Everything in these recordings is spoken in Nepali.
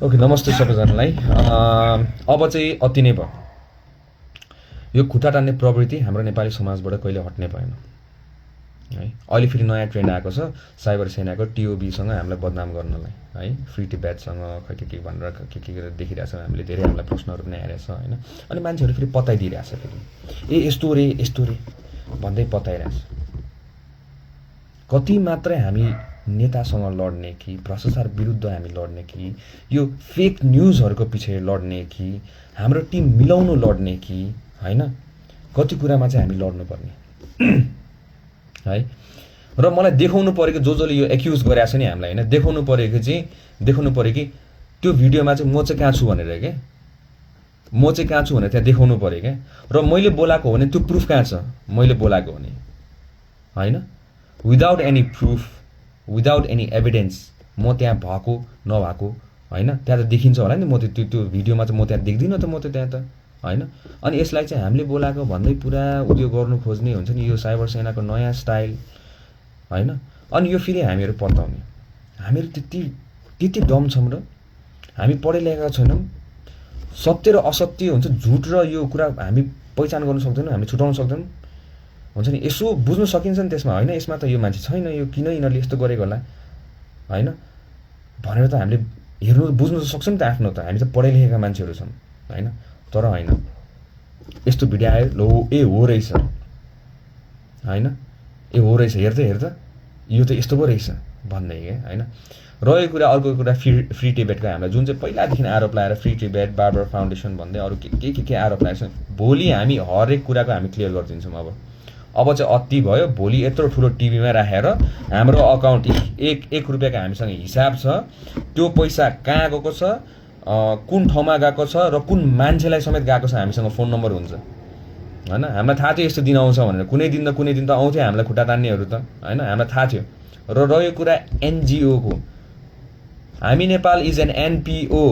ओके, नमस्ते सबैजनालाई। अब चाहिँ अति नै भयो। यो खुट्टा टान्ने प्रवृत्ति हाम्रो नेपाली समाजबाट कहिले हट्ने भएन है। अहिले फेरि नयाँ ट्रेन्ड आएको छ साइबर सेनाको टिओबीसँग हामीलाई बदनाम गर्नलाई है, फ्री टिबेटसँग खै के भनेर के देखिरहेछ। हामीले धेरै हामीलाई प्रश्नहरू पनि आइरहेछ होइन। अनि मान्छेहरू फेरि पताइदिइरहेछ, फेरि यस्तो रे भन्दै पताइरहेछ। कति मात्रै हामी नेतासँग लड्ने कि भ्रष्टाचार विरुद्ध हामी लड्ने कि यो फेक न्युजहरूको पछि लड्ने कि हाम्रो टिम मिलाउनु लड्ने कि होइन, कति कुरामा चाहिँ हामी लड्नुपर्ने है। र मलाई देखाउनु पऱ्यो कि जसले यो एक्युज गरेको छ नि हामीलाई होइन, देखाउनु पऱ्यो कि त्यो भिडियोमा चाहिँ म चाहिँ कहाँ छु भनेर क्या, म चाहिँ कहाँ छु भनेर त्यहाँ देखाउनु पऱ्यो क्या। र मैले बोलाएको हो भने त्यो प्रुफ कहाँ छ, मैले बोलाएको हो भने होइन, without any proof, without any evidence म त्यहाँ भएको नभएको होइन, त्यहाँ त देखिन्छ होला नि। म त्यो भिडियोमा चाहिँ म त्यहाँ देख्दिनँ त, म त त्यहाँ त होइन। अनि यसलाई चाहिँ हामीले बोलाएको भन्दै पुरा उयो गर्नु खोज्ने हुन्छ नि, यो साइबर सेनाको नयाँ स्टाइल होइन। अनि यो फेरि हामीहरू पत्ताउने, हामीहरू त्यति डम छौँ र हामी पढे लेखेका छैनौँ। सत्य र असत्य हुन्छ, झुट र यो कुरा हामी पहिचान गर्न सक्दैनौँ, हामी छुटाउन सक्दैनौँ हुन्छ नि। यसो बुझ्नु सकिन्छ नि त्यसमा होइन, यसमा त यो मान्छे छैन, यो किन यिनीहरूले यस्तो गरेको होला होइन भनेर त हामीले हेर्नु बुझ्नु त सक्छौँ नि त आफ्नो त, हामी त पढे लेखेका मान्छेहरू छौँ होइन। तर होइन, यस्तो भिडियो आयो लो ए हो रहेछ होइन, ए हो रहेछ, हेर्दा यो त यस्तो पो रहेछ भन्दै क्या होइन। रहेको कुरा अर्को कुरा फ्री टिबेटको हामीलाई जुन चाहिँ पहिलादेखि आरोप लगाएर फ्री टिबेट बार्बर फाउन्डेसन भन्दै अरू के आरोप लगाएको छ, भोलि हामी हरेक कुराको हामी क्लियर गरिदिन्छौँ। अब चाहिँ अति भयो। भोलि यत्रो ठुलो टिभीमा राखेर हाम्रो अकाउन्ट एक रुपियाँको हामीसँग हिसाब छ, त्यो पैसा कहाँ गएको छ, कुन ठाउँमा गएको छ र कुन मान्छेलाई समेत गएको छ, हामीसँग फोन नम्बर हुन्छ होइन। हामीलाई थाहा थियो यस्तो दिन आउँछ भनेर, कुनै दिन त आउँथ्यो हामीलाई खुट्टा तान्नेहरू त होइन, हामीलाई थाहा थियो। र रह्यो कुरा एनजिओको, हामी नेपाल इज एन एनपिओ,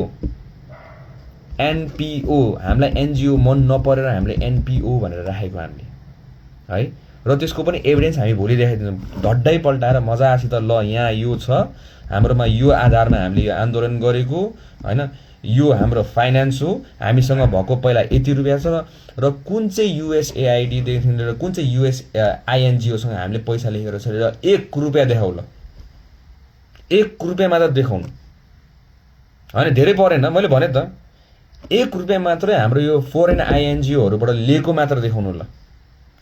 हामीलाई एनजिओ मन नपरेर हामीले एनपिओ भनेर राखेको हामीले है। र त्यसको पनि एभिडेन्स हामी भोलि देखाइदिन्छौँ, ढड्डै पल्टाएर मजासित। ल यहाँ यो छ, हाम्रोमा यो आधारमा हामीले यो आन्दोलन गरेको होइन, यो हाम्रो फाइनेन्स हो, हामीसँग भएको पहिला यति रुपियाँ छ र कुन चाहिँ युएसएआइडीदेखि लिएर कुन चाहिँ युएसआइएनजिओसँग हामीले पैसा लेखेर छ र 1 रुपियाँ देखाउ। ल 1 रुपियाँ मात्र देखाउनु होइन, धेरै परेन, मैले भने त 1 रुपियाँ मात्रै हाम्रो यो फोरेन आइएनजिओहरूबाट लिएको मात्र देखाउनु। ल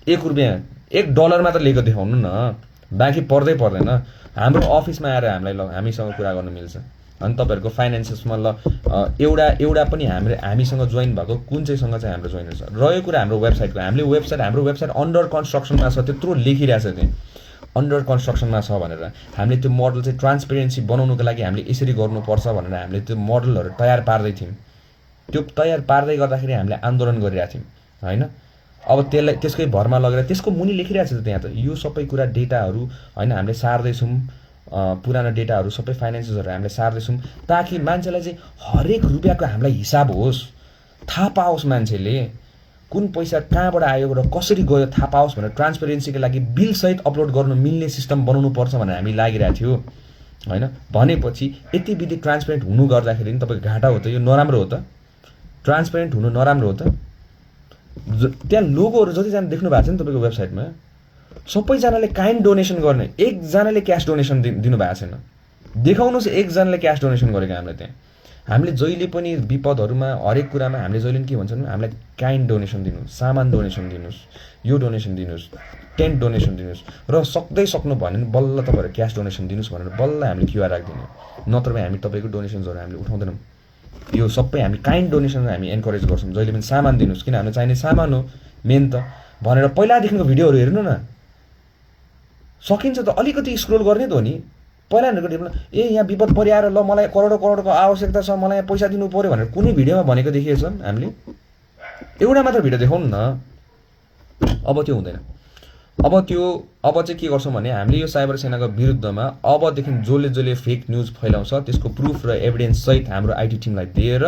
1 रुपियाँ, $1 मात्र लिएको देखाउनु न, बाँकी पर्दैन। हाम्रो अफिसमा आएर हामीलाई ल हामीसँग कुरा गर्नु मिल्छ। अनि तपाईँहरूको फाइनेन्सेसमा ल एउटा पनि हामीसँग जोइन भएको कुन चाहिँसँग चाहिँ हाम्रो जोइन छ। रहेको कुरा हाम्रो वेबसाइटको, हाम्रो वेबसाइट अन्डर कन्स्ट्रक्सनमा छ, त्यत्रो लेखिरहेछ त्यहाँ अन्डर कन्स्ट्रक्सनमा छ भनेर। हामीले त्यो मोडल चाहिँ ट्रान्सपेरेन्सी बनाउनुको लागि हामीले यसरी गर्नुपर्छ भनेर हामीले त्यो मोडलहरू तयार पार्दै थियौँ। त्यो तयार पार्दै गर्दाखेरि हामीले आन्दोलन गरिरहेको थियौँ होइन। अब त्यसकै भरमा लगेर त्यसको मुनि लेखिरहेको छ त्यहाँ त, यो सबै कुरा डेटाहरू होइन हामीले सार्दैछौँ, पुरानो डेटाहरू सबै फाइनेन्सेसहरू हामीले सार्दैछौँ, ताकि मान्छेलाई चाहिँ हरेक रुपियाँको हामीलाई हिसाब होस्, थाहा पाओस्, मान्छेले कुन पैसा कहाँबाट आयो र कसरी गयो थाहा पाओस् भनेर ट्रान्सपेरेन्सीको लागि बिलसहित अपलोड गर्नु मिल्ने सिस्टम बनाउनु पर्छ भनेर हामी लागिरहेको थियो होइन। भनेपछि यति विधि ट्रान्सपेरेन्ट हुनु गर्दाखेरि तपाईँको घाटा हो त, यो नराम्रो हो त, ट्रान्सपेरेन्ट हुनु नराम्रो हो त। त्यहाँ लोगोहरू जतिजना देख्नु भएको छ नि तपाईँको वेबसाइटमा, सबैजनाले काइन्ड डोनेसन गर्ने, एकजनाले क्यास डोनेसन दिनु भएको छैन। देखाउनुहोस् एकजनाले क्यास डोनेसन गरेको हामीलाई त्यहाँ। हामीले जहिले पनि विपदहरूमा हरेक कुरामा हामीले जहिले पनि के भन्छौँ, हामीलाई काइन्ड डोनेसन दिनुहोस्, सामान डोनेसन दिनुहोस्, यो डोनेसन दिनुहोस्, टेन्ट डोनेसन दिनुहोस्, र सक्नु भने बल्ल तपाईँहरू क्यास डोनेसन दिनुहोस् भनेर बल्ल हामीले क्युआर राखिदिने। नत्र भने हामी तपाईँको डोनेसन्सहरू हामीले उठाउँदैनौँ। यो सबै हामी काइन्ड डोनेसन हामी एन्करेज गर्छौँ। जहिले पनि सामान दिनुहोस्, किन हामीलाई चाहिने सामान हो मेन त भनेर पहिलादेखिको भिडियोहरू हेर्नु न, सकिन्छ त अलिकति स्क्रोल गर्ने त हो नि। पहिला यहाँ विपद परिआएर ल मलाई करोडको आवश्यकता छ, मलाई पैसा दिनु पऱ्यो भनेर कुनै भिडियोमा भनेको देखिएछ हामीले? एउटा मात्र भिडियो देखाउनु न। अब त्यो हुँदैन। अब चाहिँ के गर्छौँ भने हामीले यो साइबर सेनाको विरुद्धमा अबदेखि जसले फेक न्युज फैलाउँछ त्यसको प्रुफ र एभिडेन्स सहित हाम्रो आइटी टिमलाई दिएर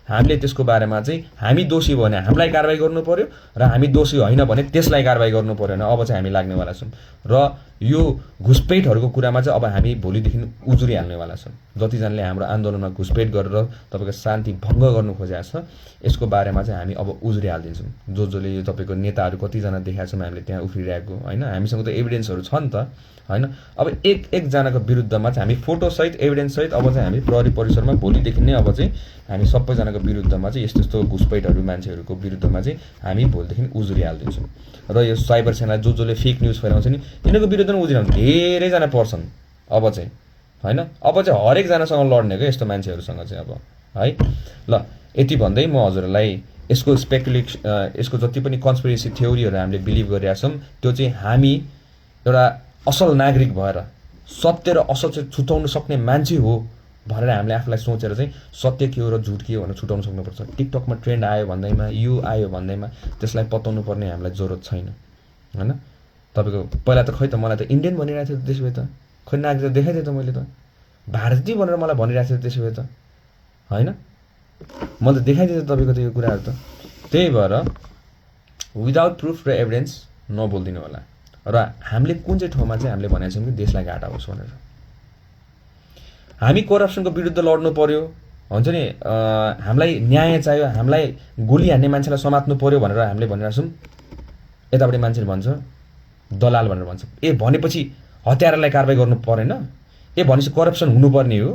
हामीले त्यसको बारेमा चाहिँ हामी दोषी भयो भने हामीलाई कारबाही गर्नु पर्यो र हामी दोषी होइन भने त्यसलाई कारबाही गर्नु पर्यो भने अब चाहिँ हामी लाग्नेवाला छौँ। र यो घुसपेटहरूको कुरामा चाहिँ अब हामी भोलिदेखि उजुरिहाल्नेवाला छौँ। जतिजनाले हाम्रो आन्दोलनमा घुसपेट गरेर तपाईँको शान्ति भङ्ग गर्नु खोजेको छ यसको बारेमा चाहिँ हामी अब उजुरिहालिदिन्छौँ। जसले यो तपाईँको नेताहरू कतिजना देखाएको छौँ हामीले त्यहाँ उफ्रिरहेको होइन, हामीसँग त एभिडेन्सहरू छ नि त होइन। अब एकजनाको विरुद्धमा चाहिँ हामी फोटोसहित एभिडेन्ससहित अब चाहिँ हामी प्रहरी परिसरमा भोलिदेखि नै अब चाहिँ हामी सबैजनाको विरुद्धमा चाहिँ यस्तो यस्तो घुसपेटहरू मान्छेहरूको विरुद्धमा चाहिँ हामी भोलिदेखि उजुरिहालिदिन्छौँ। र यो साइबर सेना जसले फेक न्युज फैलाउँछ नि यिनीहरूको विरुद्धमा उजुरिहाल्नु धेरैजना पर्छन् अब चाहिँ होइन। अब चाहिँ हरेकजनासँग लड्ने क्या यस्तो मान्छेहरूसँग चाहिँ अब है। ल यति भन्दै म हजुरहरूलाई यसको यसको जति पनि कन्स्पिरेसी थ्योरीहरू हामीले बिलिभ गरिरहेका छौँ त्यो चाहिँ हामी एउटा असल नागरिक भएर सत्य र असत्य छुटाउन सक्ने मान्छे हो भनेर हामीले आफूलाई सोचेर चाहिँ सत्य के हो र झुट के हो भनेर छुटाउन सक्नुपर्छ। टिकटकमा ट्रेन्ड आयो भन्दैमा यो आयो भन्दैमा त्यसलाई पत्याउनु पर्ने हामीलाई जरुरत छैन होइन। तपाईँको पहिला त खै त मलाई त इन्डियन भनिरहेको थियो त्यसो भए त खै नागरिक त देखाइदिएँ त मैले त भारतीय भनेर मलाई भनिरहेको थियो त्यसो भए त होइन। मैले त देखाइदिएँ तपाईँको त यो कुराहरू त। त्यही भएर विदाउट प्रुफ र एभिडेन्स नबोलिदिनु होला। र हामीले कुन चाहिँ ठाउँमा चाहिँ हामीले भनेको छौँ कि देशलाई घाटा होस् भनेर हामी करप्सनको विरुद्ध लड्नु पर्यो हुन्छ नि, हामीलाई न्याय चाहियो, हामीलाई गोली हान्ने मान्छेलाई समात्नु पर्यो भनेर हामीले भनिरहेको छौँ। यतापट्टि मान्छेले भन्छ दलाल भनेर भन्छ। ए भनेपछि हत्यारालाई कारबाही गर्नु परेन? ए भनेपछि करप्सन हुनुपर्ने हो?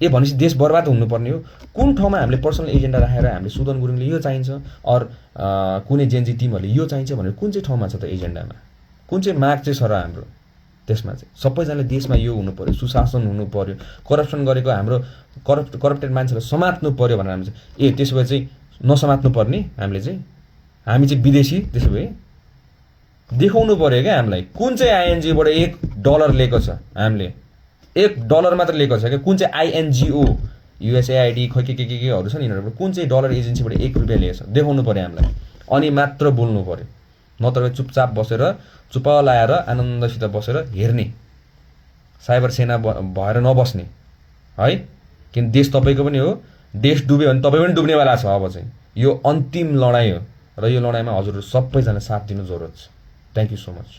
ए भनेपछि देश बर्बाद हुनुपर्ने हो? कुन ठाउँमा हामीले पर्सनल एजेन्डा राखेर हामीले सुदन गुरुङले यो चाहिन्छ अर कुनै जेएनजी टिमहरूले यो चाहिन्छ भनेर कुन चाहिँ ठाउँमा छ त एजेन्डामा? कुन चाहिँ माग चाहिँ छ र हाम्रो त्यसमा चाहिँ? सबैजनाले देशमा यो हुनु पर्यो, सुशासन हुनु पर्यो, करप्सन गरेको हाम्रो करप्टेड मान्छेलाई समात्नु पर्यो भनेर हामी ए त्यसो भए चाहिँ नसमात्नु पर्ने हामीले चाहिँ? हामी चाहिँ विदेशी त्यसो भए देखाउनु पर्यो क्या हामीलाई कुन चाहिँ आइएनजिओबाट $1 लिएको छ। हामीले $1 मात्र लिएको छ क्या। कुन चाहिँ आइएनजिओ युएसएआइडी खै केहरू छ नि यिनीहरू कुन चाहिँ डलर एजेन्सीबाट $1 लिएको छ देखाउनु पर्यो हामीलाई अनि मात्र बोल्नु पर्यो। नत्र चुपचाप बसेर चुप लाएर आनन्दसित बसेर हेर्ने साइबर सेना भएर नबस्ने है। किन देश तपाईँको पनि हो, देश डुब्यो भने तपाईँ पनि डुब्नेवाला छ। अब चाहिँ यो अन्तिम लडाइँ हो र यो लडाइँमा हजुरहरू सबैजना साथ दिनु जरुरत छ। Thank you so much.